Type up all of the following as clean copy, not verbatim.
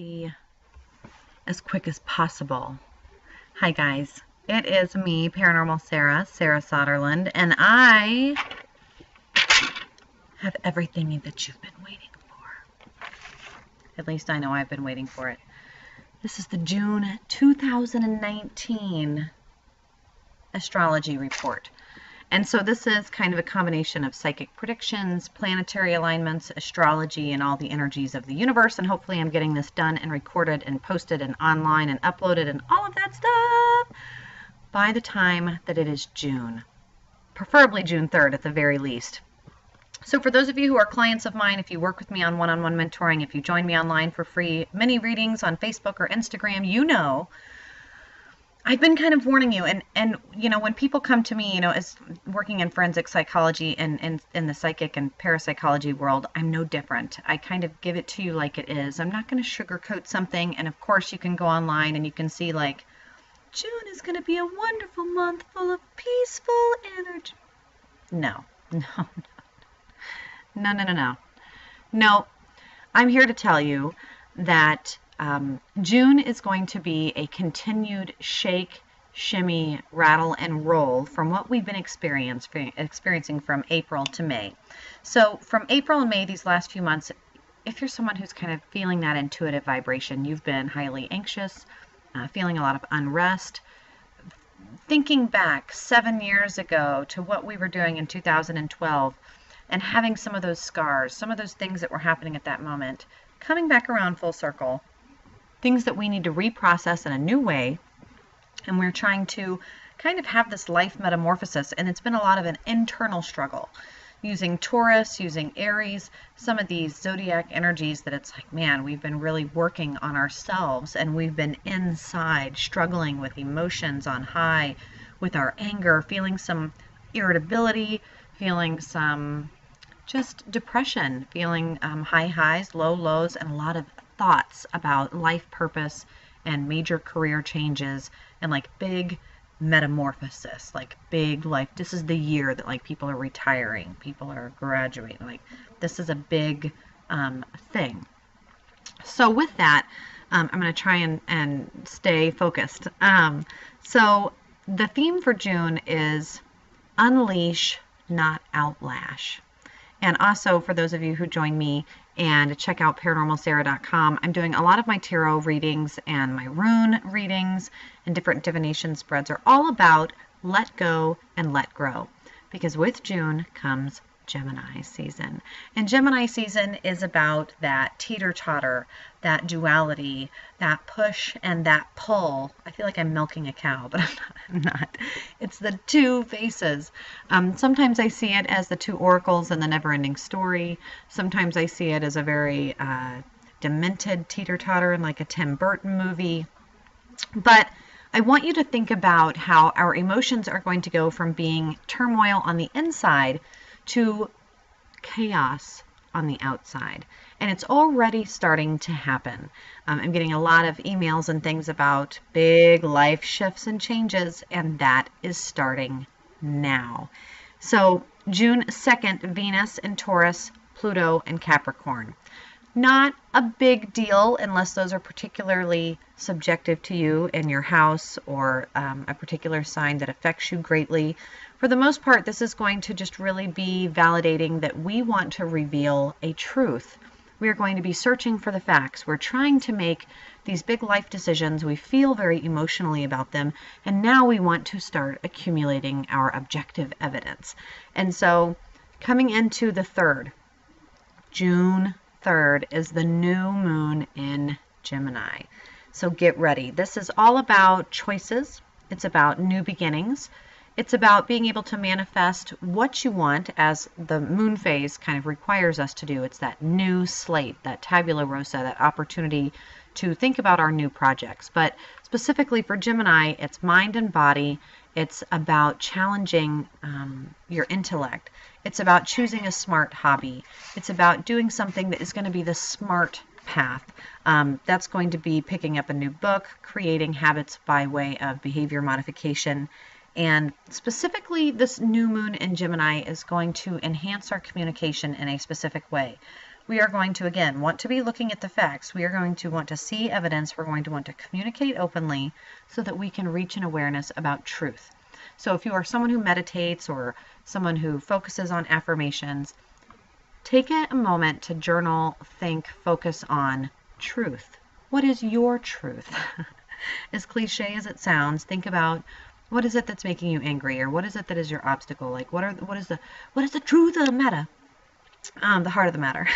be as quick as possible. Hi guys, it is me, Paranormal Sarah Soderlund, and I have everything that you've been waiting for. At least I know I've been waiting for it. This is the June 2019 astrology report. And so this is kind of a combination of psychic predictions, planetary alignments, astrology, and all the energies of the universe. And hopefully I'm getting this done and recorded and posted and online and uploaded and all of that stuff by the time that it is June. Preferably June 3rd at the very least. So for those of you who are clients of mine, if you work with me on one-on-one mentoring, if you join me online for free mini readings on Facebook or Instagram, you know I've been kind of warning you, and you know, when people come to me, you know, as working in forensic psychology and in the psychic and parapsychology world, I'm no different. I kind of give it to you like it is. I'm not going to sugarcoat something, and of course you can go online and you can see like, June is going to be a wonderful month full of peaceful energy. No. No, I'm here to tell you that June is going to be a continued shake, shimmy, rattle, and roll from what we've been experiencing from April to May. So from April and May, these last few months, if you're someone who's kind of feeling that intuitive vibration, you've been highly anxious, feeling a lot of unrest, thinking back 7 years ago to what we were doing in 2012, and having some of those scars, some of those things that were happening at that moment, coming back around full circle, things that we need to reprocess in a new way, and we're trying to kind of have this life metamorphosis, and it's been a lot of an internal struggle, using Taurus, using Aries, some of these zodiac energies that it's like, man, we've been really working on ourselves, and we've been inside struggling with emotions on high, with our anger, feeling some irritability, feeling some just depression, feeling high highs, low lows, and a lot of thoughts about life purpose and major career changes and like big metamorphosis, like big life. This is the year that like people are retiring, people are graduating, like this is a big thing. So with that, I'm going to try and stay focused. So the theme for June is unleash, not outlash. And also, for those of you who join me and check out paranormalsarah.com, I'm doing a lot of my tarot readings and my rune readings and different divination spreads are all about let go and let grow. Because with June comes Gemini season. And Gemini season is about that teeter-totter, that duality, that push and that pull. I feel like I'm milking a cow, but I'm not. It's the two faces. Sometimes I see it as the two oracles in the never-ending story. Sometimes I see it as a very demented teeter-totter in like a Tim Burton movie. But I want you to think about how our emotions are going to go from being turmoil on the inside to chaos on the outside. And it's already starting to happen. I'm getting a lot of emails and things about big life shifts and changes, and that is starting now. So June 2nd, Venus in Taurus, Pluto in Capricorn. Not a big deal unless those are particularly subjective to you in your house or a particular sign that affects you greatly. For the most part, this is going to just really be validating that we want to reveal a truth. We are going to be searching for the facts. We're trying to make these big life decisions. We feel very emotionally about them, and now we want to start accumulating our objective evidence. And so coming into the 3rd, June 3rd is the new moon in Gemini. So get ready. This is all about choices. It's about new beginnings. It's about being able to manifest what you want, as the moon phase kind of requires us to do. It's that new slate, that tabula rasa, that opportunity to think about our new projects. But specifically for Gemini, it's mind and body. It's about challenging your intellect. It's about choosing a smart hobby. It's about doing something that is going to be the smart path. That's going to be picking up a new book, creating habits by way of behavior modification. And specifically, this new moon in Gemini is going to enhance our communication in a specific way. We are going to, again, want to be looking at the facts. We are going to want to see evidence. We're going to want to communicate openly so that we can reach an awareness about truth. So if you are someone who meditates or someone who focuses on affirmations, take a moment to journal, think, focus on truth. What is your truth? As cliche as it sounds, think about what is it that's making you angry, or what is it that is your obstacle? Like what is the truth of the matter? The heart of the matter.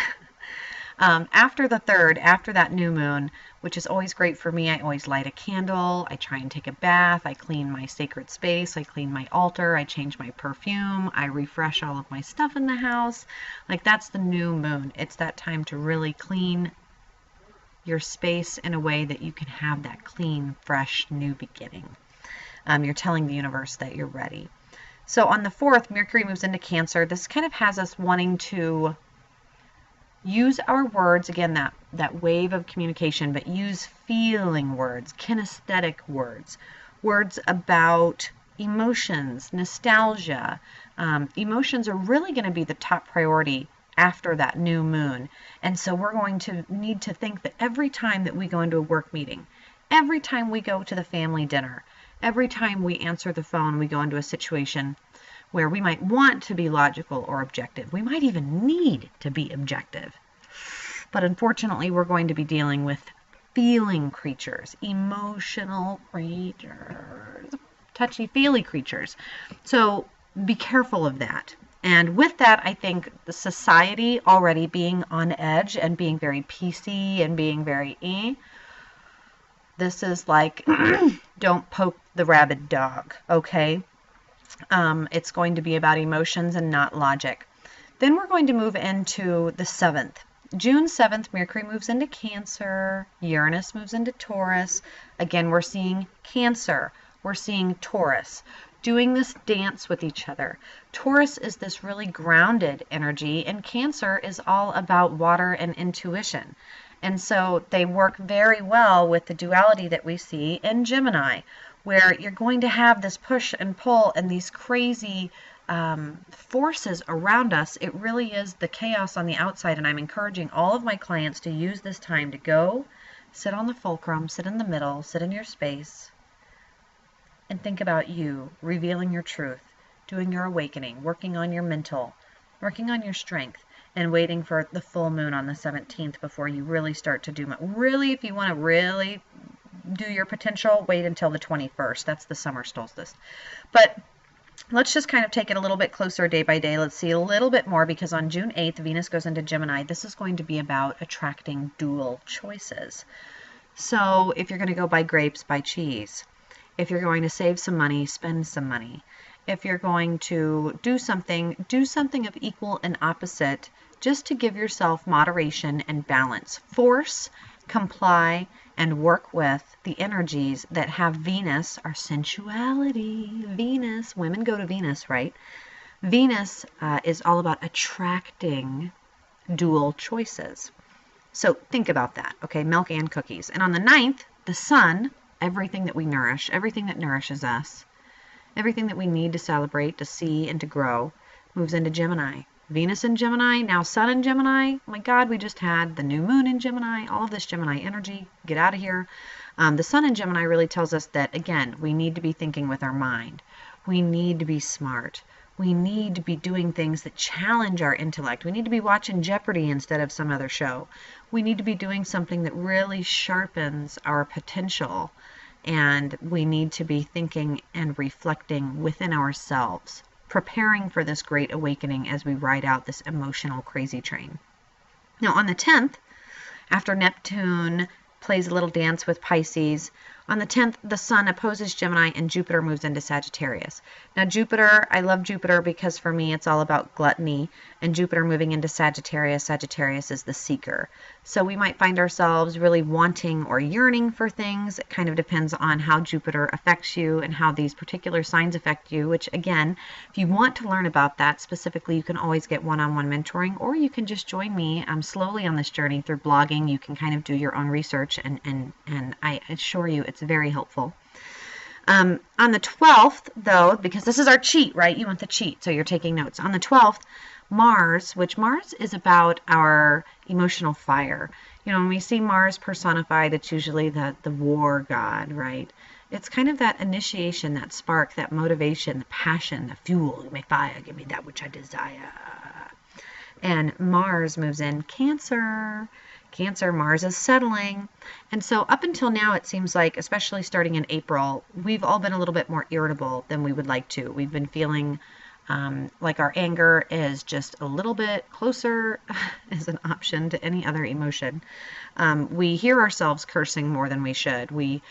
After the 3rd, after that new moon, which is always great for me, I always light a candle, I try and take a bath, I clean my sacred space, I clean my altar, I change my perfume, I refresh all of my stuff in the house. Like, that's the new moon. It's that time to really clean your space in a way that you can have that clean, fresh, new beginning. You're telling the universe that you're ready. So on the 4th, Mercury moves into Cancer. This kind of has us wanting to use our words, again, that wave of communication, but use feeling words, kinesthetic words, words about emotions, nostalgia. Emotions are really going to be the top priority after that new moon. And so we're going to need to think that every time that we go into a work meeting, every time we go to the family dinner, every time we answer the phone, we go into a situation where we might want to be logical or objective. We might even need to be objective. But unfortunately, we're going to be dealing with feeling creatures, emotional creatures, touchy-feely creatures. So be careful of that. And with that, I think the society already being on edge and being very PC and being very this is like, don't poke the rabid dog, okay? It's going to be about emotions and not logic. Then we're going to move into the 7th. June 7th, Mercury moves into Cancer. Uranus moves into Taurus. Again, we're seeing Cancer. We're seeing Taurus doing this dance with each other. Taurus is this really grounded energy, and Cancer is all about water and intuition. And so they work very well with the duality that we see in Gemini, where you're going to have this push and pull and these crazy forces around us. It really is the chaos on the outside, and I'm encouraging all of my clients to use this time to go sit on the fulcrum, sit in the middle, sit in your space, and think about you, revealing your truth, doing your awakening, working on your mental, working on your strength, and waiting for the full moon on the 17th before you really start to do really, if you want to really do your potential, wait until the 21st. That's the summer solstice. But let's just kind of take it a little bit closer day by day. Let's see a little bit more, because on June 8th, Venus goes into Gemini. This is going to be about attracting dual choices. So if you're going to go buy grapes, buy cheese. If you're going to save some money, spend some money. If you're going to do something of equal and opposite, just to give yourself moderation and balance. Force, comply, and work with the energies that have Venus, our sensuality. Venus, women go to Venus, right? Venus is all about attracting dual choices. So think about that, okay? Milk and cookies. And on the 9th, the sun, everything that we nourish, everything that nourishes us, everything that we need to celebrate, to see, and to grow, moves into Gemini. Venus in Gemini, now Sun in Gemini. Oh my God, we just had the new moon in Gemini, all of this Gemini energy. Get out of here. The Sun in Gemini really tells us that, again, we need to be thinking with our mind. We need to be smart. We need to be doing things that challenge our intellect. We need to be watching Jeopardy instead of some other show. We need to be doing something that really sharpens our potential. And we need to be thinking and reflecting within ourselves, preparing for this great awakening as we ride out this emotional crazy train. Now on the 10th, after Neptune plays a little dance with Pisces, on the 10th, the Sun opposes Gemini and Jupiter moves into Sagittarius. Now Jupiter, I love Jupiter because for me it's all about gluttony, and Jupiter moving into Sagittarius, Sagittarius is the seeker. So we might find ourselves really wanting or yearning for things. It kind of depends on how Jupiter affects you and how these particular signs affect you, which again, if you want to learn about that specifically, you can always get one-on-one mentoring, or you can just join me slowly on this journey through blogging. You can kind of do your own research, and I assure you it's very helpful. On the 12th, though, because this is our cheat, right? You want the cheat, so you're taking notes. On the 12th, Mars, which Mars is about our emotional fire. When we see Mars personified, it's usually the war god, right? It's kind of that initiation, that spark, that motivation, the passion, the fuel. My fire, give me that which I desire. And Mars moves in Cancer. Cancer, Mars is settling. And so up until now, it seems like, especially starting in April, we've all been a little bit more irritable than we would like to. We've been feeling like our anger is just a little bit closer as an option to any other emotion. We hear ourselves cursing more than we should. We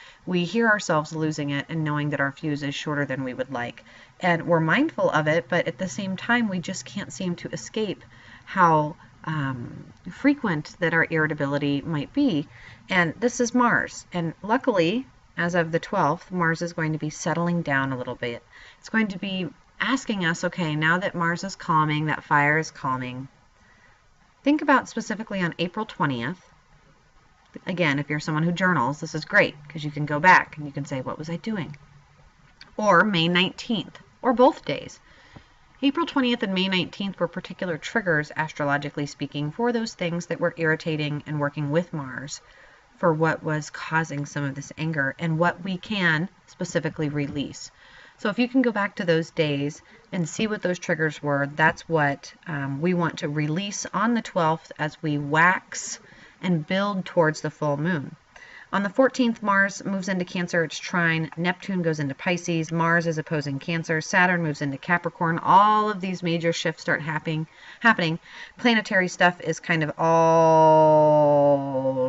hear ourselves losing it and knowing that our fuse is shorter than we would like. And we're mindful of it, but at the same time, we just can't seem to escape how frequent that our irritability might be. And this is Mars. And luckily, as of the 12th, Mars is going to be settling down a little bit. It's going to be asking us, okay, now that Mars is calming, that fire is calming, think about specifically on April 20th. Again, if you're someone who journals, this is great because you can go back and you can say, what was I doing? Or May 19th, or both days. April 20th and May 19th were particular triggers, astrologically speaking, for those things that were irritating and working with Mars for what was causing some of this anger and what we can specifically release. So if you can go back to those days and see what those triggers were, that's what we want to release on the 12th as we wax and build towards the full moon. On the 14th, Mars moves into Cancer, it's trine. Neptune goes into Pisces. Mars is opposing Cancer. Saturn moves into Capricorn. All of these major shifts start happening. Planetary stuff is kind of all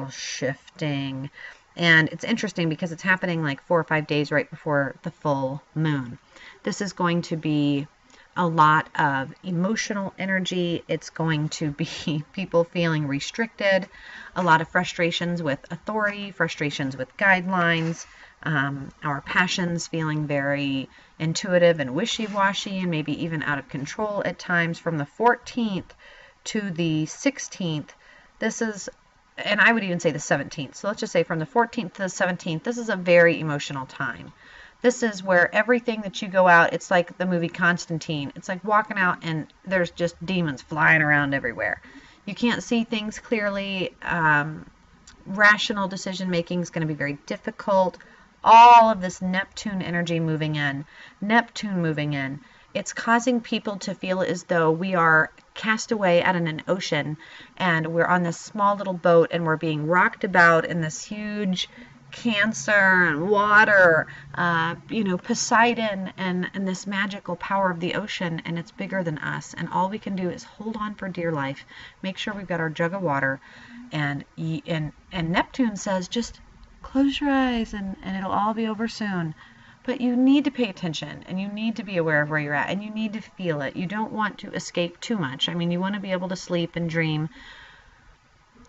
shifting. And it's interesting because it's happening like 4 or 5 days right before the full moon. This is going to be a lot of emotional energy. It's going to be people feeling restricted, a lot of frustrations with authority, frustrations with guidelines, our passions feeling very intuitive and wishy-washy and maybe even out of control at times. From the 14th to the 16th, this is, and I would even say the 17th. So let's just say from the 14th to the 17th, this is a very emotional time. This is where everything that you go out, it's like the movie Constantine. It's like walking out and there's just demons flying around everywhere. You can't see things clearly. Rational decision making is going to be very difficult. All of this Neptune energy moving in, it's causing people to feel as though we are cast away out in an ocean and we're on this small little boat and we're being rocked about in this huge Cancer and water, Poseidon and this magical power of the ocean, and it's bigger than us. And all we can do is hold on for dear life, make sure we've got our jug of water, and Neptune says, just close your eyes and it'll all be over soon. But you need to pay attention and you need to be aware of where you're at and you need to feel it. You don't want to escape too much. I mean, you want to be able to sleep and dream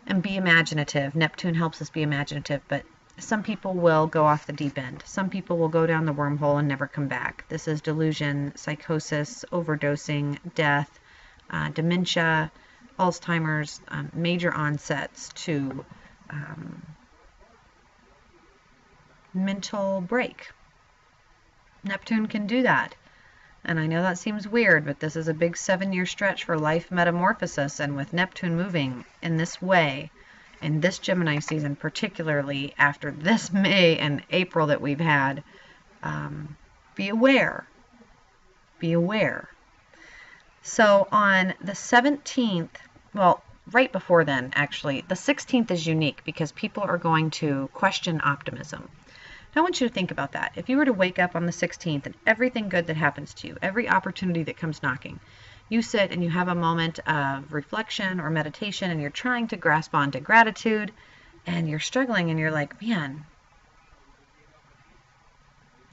and be imaginative. Neptune helps us be imaginative, but some people will go off the deep end. Some people will go down the wormhole and never come back. This is delusion, psychosis, overdosing, death, dementia, Alzheimer's, major onsets to mental break. Neptune can do that. And I know that seems weird, but this is a big 7-year stretch for life metamorphosis, and with Neptune moving in this way, in this Gemini season, particularly after this May and April that we've had, be aware. Be aware. So on the 17th, well, right before then, actually, the 16th is unique because people are going to question optimism. Now, I want you to think about that. If you were to wake up on the 16th and everything good that happens to you, every opportunity that comes knocking, you sit and you have a moment of reflection or meditation and you're trying to grasp onto gratitude and you're struggling and you're like, man,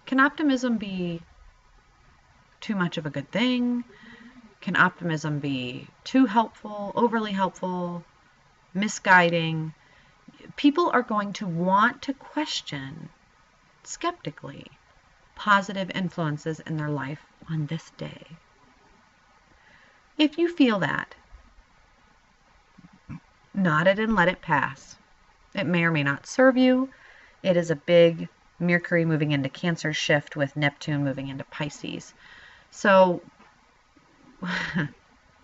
can optimism be too much of a good thing? Can optimism be too helpful, overly helpful, misguiding? People are going to want to question skeptically positive influences in their life on this day. If you feel that, nod it and let it pass. It may or may not serve you. It is a big Mercury moving into Cancer shift with Neptune moving into Pisces. So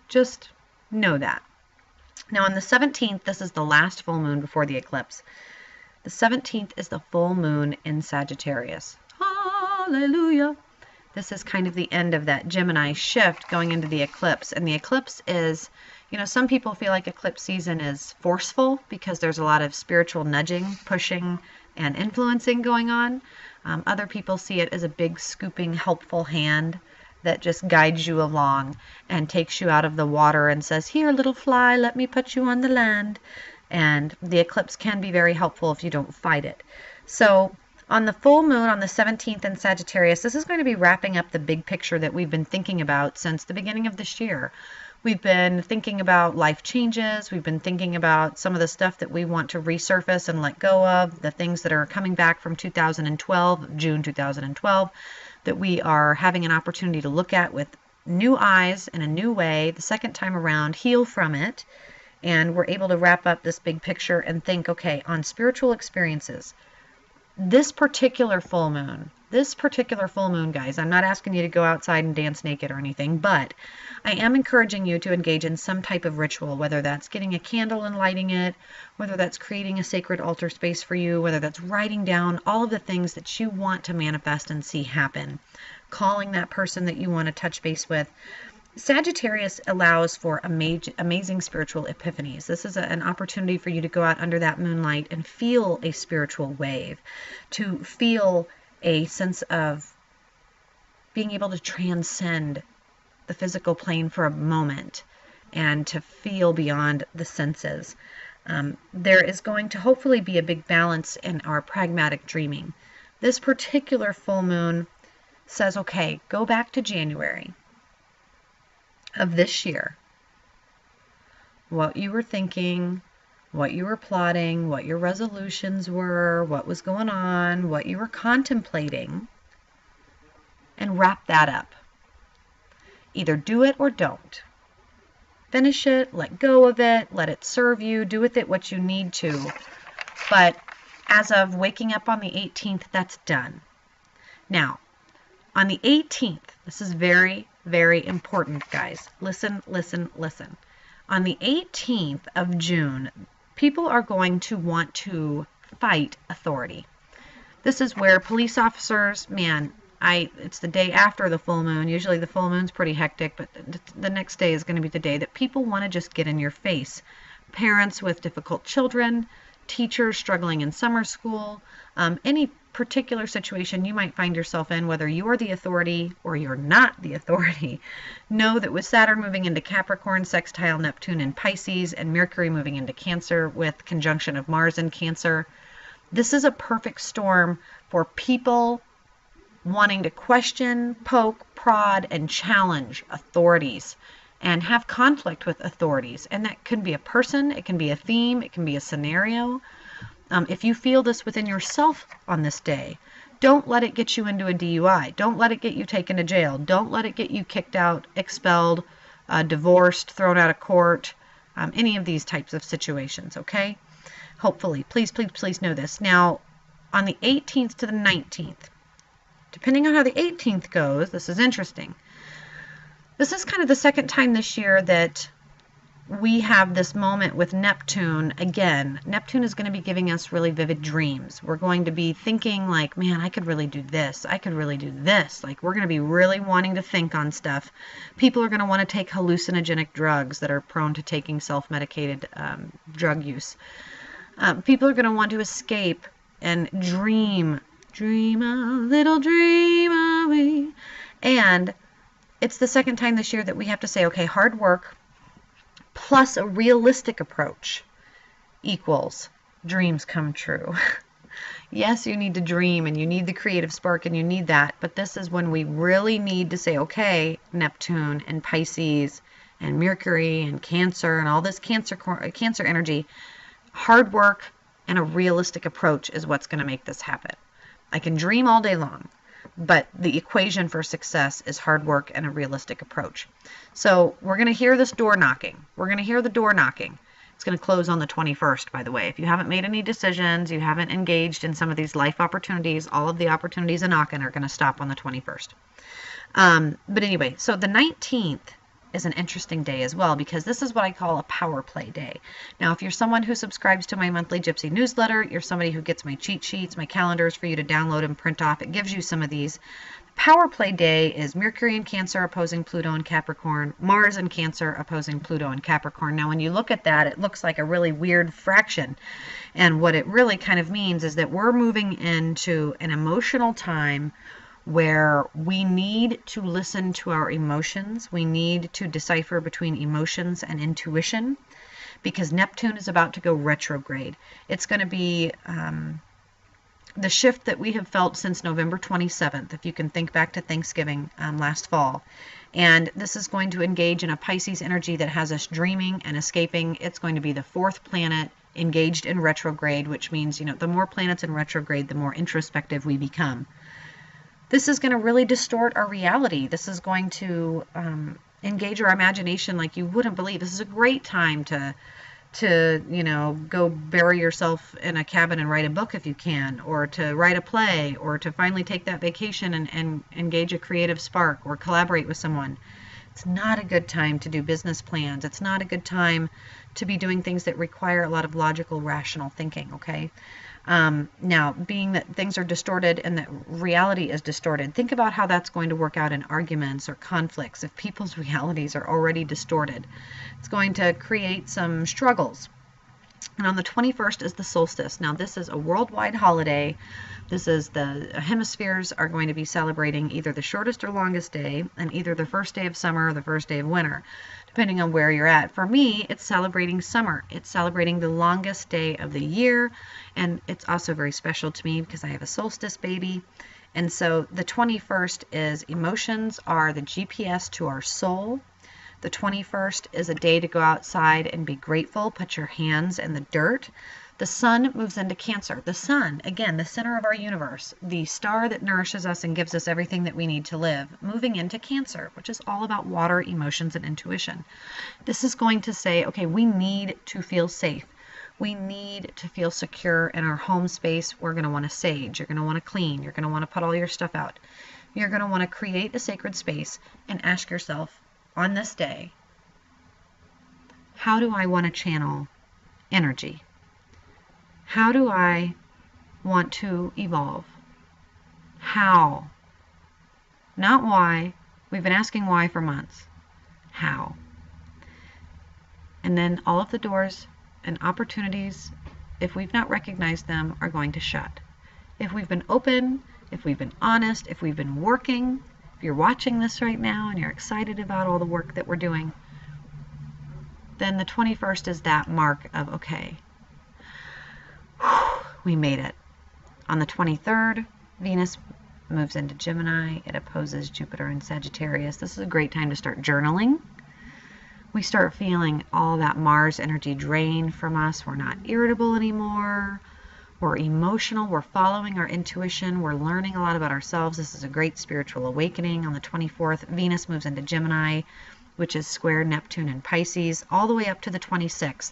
Just know that. Now on the 17th, this is the last full moon before the eclipse. The 17th is the full moon in Sagittarius. Hallelujah. This is kind of the end of that Gemini shift going into the eclipse. And the eclipse is, some people feel like eclipse season is forceful because there's a lot of spiritual nudging, pushing, and influencing going on. Other people see it as a big, scooping, helpful hand that just guides you along and takes you out of the water and says, here, little fly, let me put you on the land. And the eclipse can be very helpful if you don't fight it. So on the full moon on the 17th in Sagittarius, this is going to be wrapping up the big picture that we've been thinking about since the beginning of this year. We've been thinking about life changes. We've been thinking about some of the stuff that we want to resurface and let go of, the things that are coming back from 2012, June 2012, that we are having an opportunity to look at with new eyes in a new way, the second time around, heal from it, and we're able to wrap up this big picture and think, okay, on spiritual experiences, this particular full moon, guys, I'm not asking you to go outside and dance naked or anything, but I am encouraging you to engage in some type of ritual, whether that's getting a candle and lighting it, whether that's creating a sacred altar space for you, whether that's writing down all of the things that you want to manifest and see happen, calling that person that you want to touch base with. Sagittarius allows for amazing spiritual epiphanies. This is an opportunity for you to go out under that moonlight and feel a spiritual wave, to feel a sense of being able to transcend the physical plane for a moment and to feel beyond the senses. There is going to hopefully be a big balance in our pragmatic dreaming. This particular full moon says, okay, go back to January of this year, what you were thinking, what you were plotting, what your resolutions were, what was going on, what you were contemplating, and wrap that up. Either do it or don't. Finish it, let go of it, let it serve you, do with it what you need to. But as of waking up on the 18th, that's done. Now, on the 18th, this is very, very important, guys. Listen, listen, listen. On the 18th of June, people are going to want to fight authority. This is where police officers, it's the day after the full moon. Usually the full moon's pretty hectic, but the next day is going to be the day that people want to just get in your face. Parents with difficult children, teachers struggling in summer school, any particular situation you might find yourself in, whether you are the authority or you're not the authority, know that with Saturn moving into Capricorn, sextile Neptune in Pisces, and Mercury moving into Cancer with conjunction of Mars in Cancer, this is a perfect storm for people wanting to question, poke, prod, and challenge authorities and have conflict with authorities. And that can be a person, it can be a theme, it can be a scenario. If you feel this within yourself on this day, don't let it get you into a DUI. Don't let it get you taken to jail. Don't let it get you kicked out, expelled, divorced, thrown out of court, any of these types of situations, okay? Hopefully. Please, please, please know this. Now, on the 18th to the 19th, depending on how the 18th goes, this is interesting. This is kind of the second time this year that we have this moment with Neptune. Again, Neptune is going to be giving us really vivid dreams. We're going to be thinking like, man, I could really do this. I could really do this. Like, we're going to be really wanting to think on stuff. People are going to want to take hallucinogenic drugs that are prone to taking self-medicated drug use. People are going to want to escape and dream. Dream a little dream away. And it's the second time this year that we have to say, okay, hard work plus a realistic approach equals dreams come true. Yes, you need to dream and you need the creative spark and you need that, but this is when we really need to say, okay, Neptune and Pisces and Mercury and Cancer and all this Cancer energy, hard work and a realistic approach is what's going to make this happen. I can dream all day long, but the equation for success is hard work and a realistic approach. So we're going to hear this door knocking. We're going to hear the door knocking. It's going to close on the 21st, by the way. If you haven't made any decisions, you haven't engaged in some of these life opportunities, all of the opportunities a knocking are going to stop on the 21st. But anyway, so the 19th is an interesting day as well, because this is what I call a power play day. Now, if you're someone who subscribes to my monthly Gypsy newsletter, you're somebody who gets my cheat sheets, my calendars for you to download and print off, it gives you some of these. Power play day is Mercury in Cancer opposing Pluto in Capricorn, Mars in Cancer opposing Pluto in Capricorn. Now, when you look at that, it looks like a really weird fraction. And what it really kind of means is that we're moving into an emotional time where we need to listen to our emotions. We need to decipher between emotions and intuition, because Neptune is about to go retrograde. It's going to be the shift that we have felt since November 27th, if you can think back to Thanksgiving last fall. And this is going to engage in a Pisces energy that has us dreaming and escaping. It's going to be the 4th planet engaged in retrograde, which means, the more planets in retrograde, the more introspective we become. This is going to really distort our reality. This is going to engage our imagination like you wouldn't believe. This is a great time to go bury yourself in a cabin and write a book if you can, or to write a play, or to finally take that vacation and engage a creative spark, or collaborate with someone. It's not a good time to do business plans. It's not a good time to be doing things that require a lot of logical, rational thinking, okay? Now, being that things are distorted and that reality is distorted, think about how that's going to work out in arguments or conflicts. If people's realities are already distorted, it's going to create some struggles. And on the 21st is the solstice. Now, this is a worldwide holiday. This is the hemispheres are going to be celebrating either the shortest or longest day, and either the first day of summer or the first day of winter, depending on where you're at. For me, it's celebrating summer. It's celebrating the longest day of the year, and it's also very special to me because I have a solstice baby. And so the 21st is emotions are the GPS to our soul. The 21st is a day to go outside and be grateful. Put your hands in the dirt. The sun moves into Cancer. The sun, again, the center of our universe, the star that nourishes us and gives us everything that we need to live, moving into Cancer, which is all about water, emotions, and intuition. This is going to say, okay, we need to feel safe. We need to feel secure in our home space. We're going to want to sage. You're going to want to clean. You're going to want to put all your stuff out. You're going to want to create a sacred space and ask yourself on this day, how do I want to channel energy? How do I want to evolve? How? Not why. We've been asking why for months. How? And then all of the doors and opportunities, if we've not recognized them, are going to shut. If we've been open, if we've been honest, if we've been working, if you're watching this right now and you're excited about all the work that we're doing, then the 21st is that mark of, okay, we made it. On the 23rd, Venus moves into Gemini. It opposes Jupiter in Sagittarius. This is a great time to start journaling. We start feeling all that Mars energy drain from us. We're not irritable anymore. We're emotional. We're following our intuition. We're learning a lot about ourselves. This is a great spiritual awakening. On the 24th, Venus moves into Gemini, which is square Neptune in Pisces, all the way up to the 26th,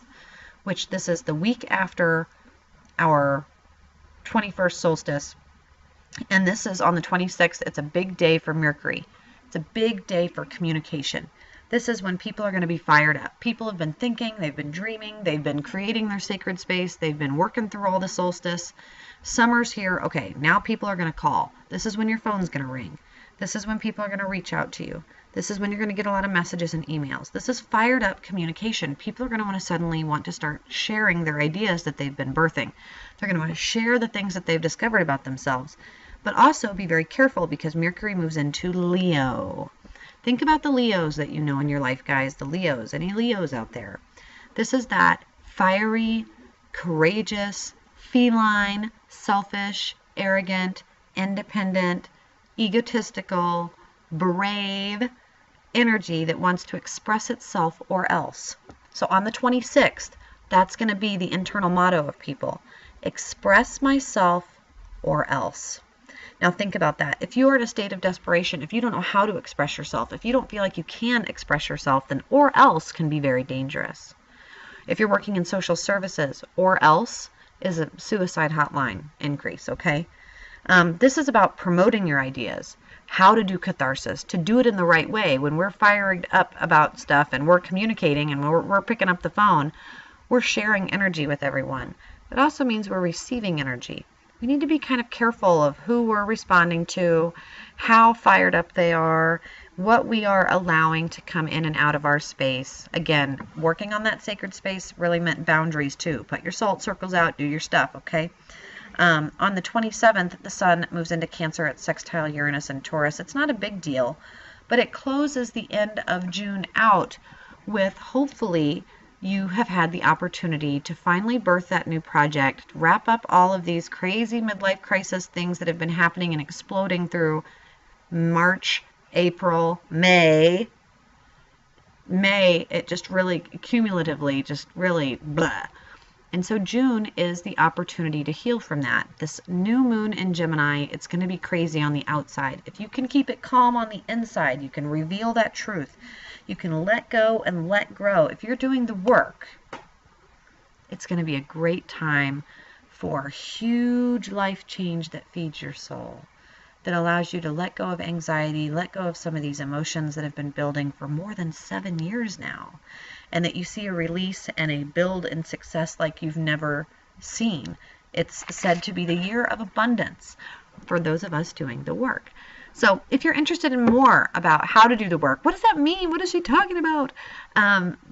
which this is the week after our 21st solstice. And this is on the 26th. It's a big day for Mercury. It's a big day for communication. This is when people are going to be fired up. People have been thinking, they've been dreaming, they've been creating their sacred space, they've been working through all the solstice. Summer's here. Okay, now people are going to call. This is when your phone's going to ring. This is when people are going to reach out to you. This is when you're going to get a lot of messages and emails. This is fired up communication. People are going to want to suddenly want to start sharing their ideas that they've been birthing. They're going to want to share the things that they've discovered about themselves. But also be very careful because Mercury moves into Leo. Think about the Leos that you know in your life, guys. The Leos. Any Leos out there? This is that fiery, courageous, feline, selfish, arrogant, independent, egotistical, brave energy that wants to express itself or else. So on the 26th, that's going to be the internal motto of people. Express myself or else. Now think about that. If you are in a state of desperation, if you don't know how to express yourself, if you don't feel like you can express yourself, then or else can be very dangerous. If you're working in social services, or else is a suicide hotline increase, okay? This is about promoting your ideas, how to do catharsis, to do it in the right way. When we're fired up about stuff and we're communicating and we're picking up the phone, we're sharing energy with everyone. It also means we're receiving energy. We need to be kind of careful of who we're responding to, how fired up they are, what we are allowing to come in and out of our space. Again, working on that sacred space really meant boundaries too. Put your salt circles out, do your stuff, okay? On the 27th, the sun moves into Cancer at sextile Uranus and Taurus. It's not a big deal, but it closes the end of June out with, hopefully, you have had the opportunity to finally birth that new project, wrap up all of these crazy midlife crisis things that have been happening and exploding through March, April, May. It just really cumulatively just really blah. And so June is the opportunity to heal from that. This new moon in Gemini, it's going to be crazy on the outside. If you can keep it calm on the inside, you can reveal that truth. You can let go and let grow. If you're doing the work, it's going to be a great time for huge life change that feeds your soul, that allows you to let go of anxiety, let go of some of these emotions that have been building for more than 7 years now, and that you see a release and a build in success like you've never seen. It's said to be the year of abundance for those of us doing the work. So if you're interested in more about how to do the work, what does that mean? What is she talking about?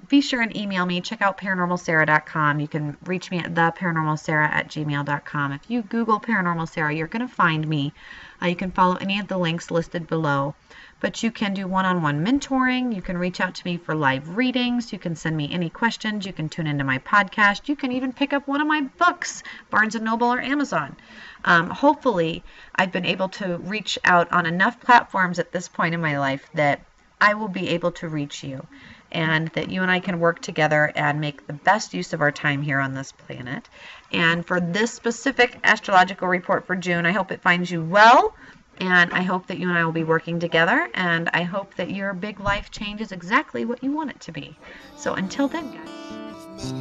Be sure and email me. Check out paranormalsarah.com. You can reach me at theparanormalsarah@gmail.com. If you Google Paranormal Sarah, you're going to find me. You can follow any of the links listed below. But you can do one-on-one mentoring. You can reach out to me for live readings. You can send me any questions. You can tune into my podcast. You can even pick up one of my books, Barnes & Noble or Amazon. Hopefully, I've been able to reach out on enough platforms at this point in my life that I will be able to reach you, and that you and I can work together and make the best use of our time here on this planet. And for this specific astrological report for June, I hope it finds you well. And I hope that you and I will be working together, and I hope that your big life change is exactly what you want it to be. So until then, guys.